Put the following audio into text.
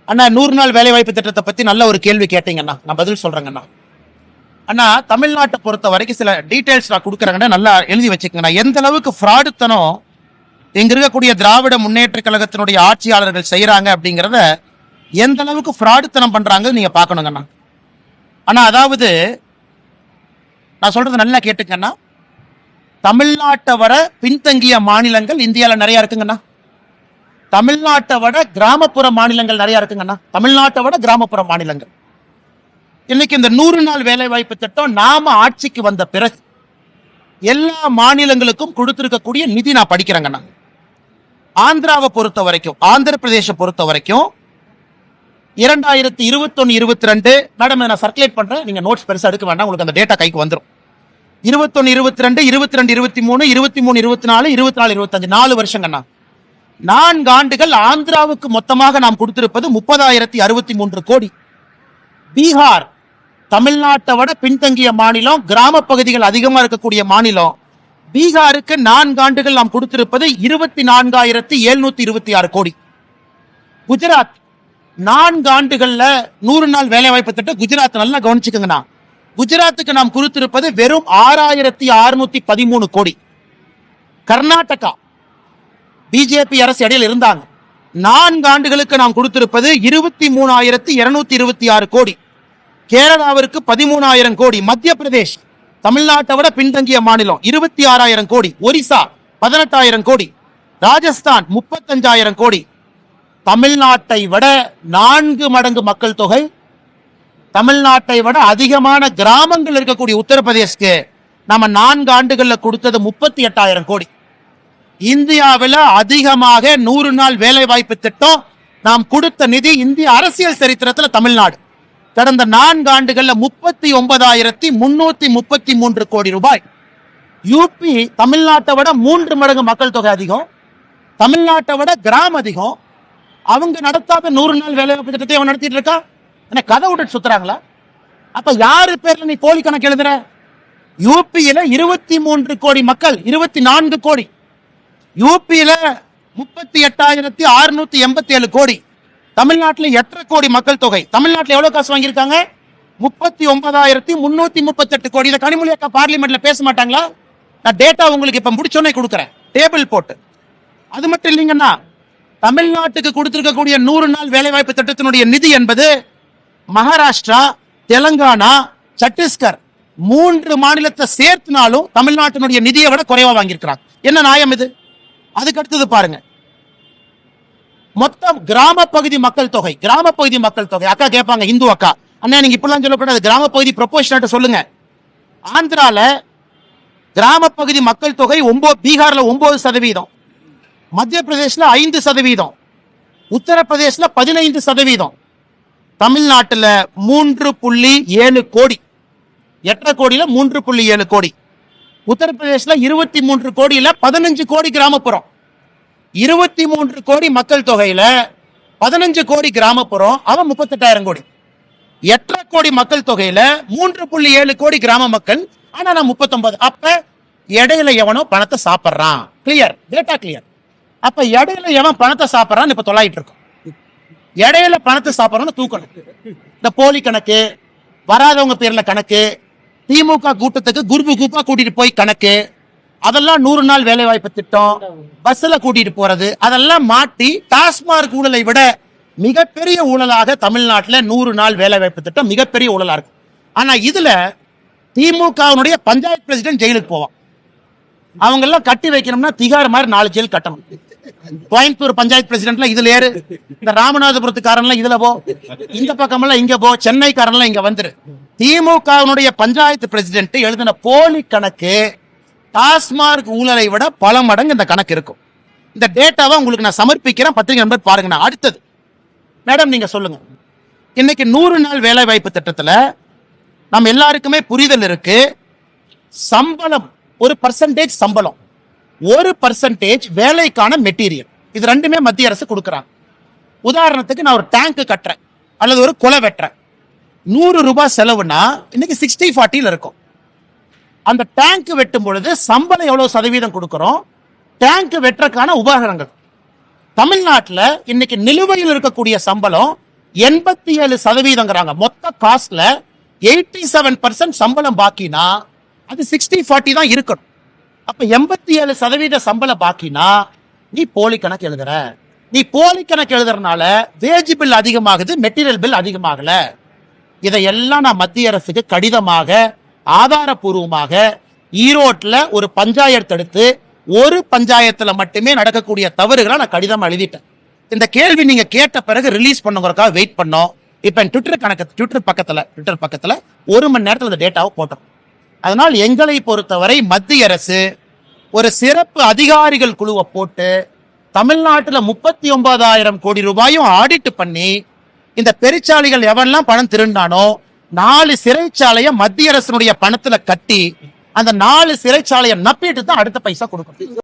அண்ணா 100 நாள் வேலை வாய்ப்பு திட்டத்தை பத்தி நல்ல ஒரு கேள்வி கேட்டீங்கண்ணா, நான் பதில் சொல்றேங்கண்ணா. அண்ணா, தமிழ்நாட்டை பொறுத்த வரைக்கும் சில டீடைல்ஸ் நான் கொடுக்குறேங்கண்ணா, நல்லா எழுதி வச்சுக்கங்கண்ணா. எந்த அளவுக்கு ஃப்ராடுத்தனம் இங்க இருக்கக்கூடிய திராவிட முன்னேற்ற கழகத்தினுடைய ஆட்சியாளர்கள் செய்யறாங்க அப்படிங்கிறத, எந்த அளவுக்கு ஃப்ராடுத்தனம் பண்றாங்க நீங்க பாக்கணுங்கண்ணா. ஆனா அதாவது நான் சொல்றது நல்லா கேட்டுக்கண்ணா, தமிழ்நாட்டை விட பின்தங்கிய மாநிலங்கள் இந்தியாவில் நிறைய இருக்குங்கண்ணா. தமிழ்நாட்டை விட கிராமப்புற மாநிலங்கள் நிறைய இருக்குங்கண்ணா. தமிழ்நாட்டை விட கிராமப்புற மாநிலங்கள். இன்னைக்கு இந்த 100 நாள் வேலை வாய்ப்பு திட்டம் நாம ஆட்சிக்கு வந்த பிறகு எல்லா மாநிலங்களுக்கும் கொடுத்திருக்கக்கூடிய நிதி நான் படிக்கிறேங்கண்ணா. ஆந்திராவை பொறுத்த வரைக்கும், ஆந்திர பிரதேச பொறுத்த வரைக்கும் 2021-22 மேடம் நான் சர்க்குலேட் பண்றேன், நீங்க நோட்ஸ் பெருசா எடுக்க வேண்டாம், உங்களுக்கு அந்த டேட்டா கைக்கு வந்துடும். 21-22, 22-23, 23-24, 24-25 4 வருஷங்கண்ணா. 4 ஆண்டுகள் ஆந்திராவுக்கு மொத்தமாக நாம் கொடுத்திருப்பது 30,063 கோடி. பீகார் தமிழ்நாட்டை விட பின்தங்கிய மாநிலம், கிராம பகுதிகள் அதிகமா இருக்கக்கூடிய மாநிலம். பீகாருக்கு 4 ஆண்டுகள் நாம் கொடுத்திருப்பது 24,726 கோடி. குஜராத் 4 ஆண்டுகள்ல 100 நாள் வேலை வாய்ப்பு திட்டம் குஜராத் நல்லா கவனிச்சுக்கங்கண்ணா. குஜராத்துக்கு நாம் கொடுத்திருப்பது வெறும் 6,613 கோடி. கர்நாடகா பிஜேபி அரசு இடையில் இருந்தாங்க, 4 ஆண்டுகளுக்கு நாம் கொடுத்திருப்பது 23,226 கோடி. கேரளாவிற்கு 13,000 கோடி. மத்திய பிரதேஷ் தமிழ்நாட்டை விட பின்தங்கிய மாநிலம் 26,000 கோடி. ஒரிசா 18,000 கோடி. ராஜஸ்தான் 35,000 கோடி. தமிழ்நாட்டை விட 4 மடங்கு மக்கள் தொகை, தமிழ்நாட்டை விட அதிகமான கிராமங்கள் இருக்கக்கூடிய உத்தரப்பிரதேஷ்க்கு நம்ம 4 ஆண்டுகள்ல கொடுத்தது 38,000 கோடி. இந்தியாவில் அதிகமாக 100 நாள் வேலை வாய்ப்பு திட்டம் நாம் கொடுத்த நிதி இந்திய அரசியல் சரித்திரத்தில் தமிழ்நாடு. கடந்த 4 ஆண்டுகள்ல 39,333 கோடி ரூபாய். யூபி தமிழ்நாட்டை விட 3 மடங்கு மக்கள் தொகை அதிகம், தமிழ்நாட்டை விட கிராமம் அதிகம். அவங்க நடத்தாத 100 நாள் வேலை வாய்ப்பு திட்டத்தை அவன் நடத்திட்டு இருக்கா. என்ன கதை விட்டு சுத்துறாங்களா? அப்ப யாரு பேர்ல நீ போலி கணக்கு எழுதுற? யூபியில 23 கோடி மக்கள், 24 கோடி. யூபியில 38,687 கோடி. தமிழ்நாட்டில் 8 கோடி மக்கள் தொகை. தமிழ்நாட்டில் எவ்வளவு காசு வாங்கியிருக்காங்க? 39,338 கோடி. இதை கனிமொழி அக்கா பார்லிமெண்ட்ல பேச மாட்டாங்களா? நான் டேட்டா உங்களுக்கு இப்ப முடிச்சோன்னே கொடுக்குறேன், டேபிள் போட்டு. அது மட்டும் இல்லைங்கன்னா, தமிழ்நாட்டுக்கு கொடுத்திருக்கக்கூடிய 100 நாள் வேலை வாய்ப்பு திட்டத்தினுடைய நிதி என்பது மகாராஷ்டிரா, தெலங்கானா, சத்தீஸ்கர் 3 மாநிலத்தை சேர்த்துனாலும் தமிழ்நாட்டினுடைய நிதியை விட குறைவா வாங்கியிருக்கிறாங்க. என்ன நியாயம் இது? அதுக்கு அடுத்தது பாருங்க, மொத்தம் கிராம பகுதி மக்கள் தொகை. கிராம பகுதி மக்கள் தொகை அக்கா கேட்பாங்க, இந்து அக்கா, அண்ணா நீங்க இப்படிலாம் சொல்லக்கூடாது, கிராம பகுதி ப்ரொபோர்ஷனேட் சொல்லுங்க. ஆந்திரால கிராம பகுதி மக்கள் தொகை பீகார்ல 9%, மத்திய பிரதேஷ்ல 5%, உத்தரப்பிரதேஷ்ல 15%, தமிழ்நாட்டில் 3.7 கோடி. 8 கோடியில 3.7 கோடி. உத்தரப்பிரதேஷ்ல 23 கோடியில 15 கோடி கிராமப்புறம். 23 கோடி மக்கள் தொகையில 15 கோடி கிராமப்புறம், அவன் 38,000 கோடி. 8 கோடி மக்கள் தொகையில 3.7 கோடி கிராம மக்கள், ஆனா நான் 39. அப்ப இடையில எவனோ பணத்தை சாப்பிட்றான். Clear, data clear. அப்ப இடையில எவன் பணத்தை சாப்பிட்றான்னு இப்ப தொலைட்டு இருக்கோம். இடையில பணத்தை சாப்பிட்றான்னு தூக்கணும். இந்த போலி கணக்கு, வராதவங்க பேர்ல கணக்கு, திமுக கூட்டத்துக்கு குரூப்பா கூட்டிட்டு போய் கணக்கு, அதெல்லாம் 100 நாள் வேலை வாய்ப்பு திட்டம், பஸ்ல கூட்டிட்டு போறது, அதெல்லாம் மாட்டி டாஸ்மார்க் ஊழலை விட மிகப்பெரிய ஊழலாக தமிழ்நாட்டில் 100 நாள் வேலை வாய்ப்பு திட்டம் மிகப்பெரிய ஊழலா இருக்கு. ஆனா இதுல திமுகவுடைய பஞ்சாயத்து பிரசிடென்ட் ஜெயிலுக்கு போவான். அவங்க எல்லாம் கட்டி வைக்கணும்னா திகார் மாதிரி 4 ஜெயில் கட்டணும். கோயம்புத்தூர் பஞ்சாயத்து பிரசிடென்ட்ல இதுல ஏறு, இந்த ராமநாதபுரத்துக்காரன்லாம் இதுல போ, இந்த பக்கமெல்லாம் இங்க போ, சென்னைக்காரன்லாம் இங்க வந்துரு. திமுகவுடைய பஞ்சாயத்து பிரசிடென்ட் எழுதின போலி கணக்கு டாஸ்மார்க் ஊழலை விட பல மடங்கு இந்த கணக்கு இருக்கும். இந்த டேட்டாவை உங்களுக்கு நான் சமர்ப்பிக்கிறேன், பத்திரிகை நம்பர் பாருங்க. அடுத்தது மேடம் நீங்க சொல்லுங்க, இன்னைக்கு 100 நாள் வேலை வாய்ப்பு திட்டத்துல நம்ம எல்லாருக்குமே புரிதல் இருக்கு. சம்பளம் ஒரு பர்சன்டேஜ், சம்பளம் 1% வேலைக்கான மெட்டீரியல், இது ரெண்டுமே மத்திய அரசு கொடுக்குறாங்க. உதாரணத்துக்கு நான் ஒரு டேங்க் கட்டுறேன் அல்லது ஒரு குலை வெட்டுறேன், 100 ரூபாய் செலவுனா இன்னைக்கு 60-40 இருக்கும். அந்த டேங்க் வெட்டும் பொழுது சம்பளம் எவ்வளவு சதவீதம் கொடுக்கிறோம்? டேங்க் வெட்டுறதுக்கான உபகரணங்கள். தமிழ்நாட்டில் இன்னைக்கு நிலுவையில் இருக்கக்கூடிய சம்பளம் 87% மொத்த காஸ்ட்ல 87% சம்பளம் பாக்கினா அது 60-40 தான் இருக்கணும். அப்ப 87% சம்பளம் பாக்கினா நீ போலி கணக்கு எழுதுற. நீ போலி கணக்கு எழுதுறதுனால வேஜ் பில் அதிகமாகுது, மெட்டீரியல் பில் அதிகமாகல. இதையெல்லாம் நான் மத்திய அரசுக்கு கடிதமாக ஆதாரபூர்வமாக ஈரோட்ல ஒரு பஞ்சாயத்து எடுத்து ஒரு பஞ்சாயத்துல மட்டுமே நடக்கக்கூடிய தவறுகளை நான் கடிதம் எழுதிட்டேன். இந்த கேள்வி நீங்க கேட்ட பிறகு ரிலீஸ் பண்ணுங்கிறதுக்காக வெயிட் பண்ணோம். இப்ப ட்விட்டர் பக்கத்துல 1 மணி நேரத்தில் இந்த டேட்டாவை போட்டோம். அதனால் எங்களை பொறுத்தவரை மத்திய அரசு ஒரு சிறப்பு அதிகாரிகள் குழுவை போட்டு தமிழ்நாட்டுல 39,000 கோடி ரூபாயும் ஆடிட் பண்ணி இந்த பெருச்சாளிகள் எவன்லாம் பணம் திருண்டானோ 4 சிறைச்சாலையை மத்திய அரசினுடைய பணத்துல கட்டி அந்த 4 சிறைச்சாலையை நப்பிட்டு தான் அடுத்த பைசா கொடுக்கணும்.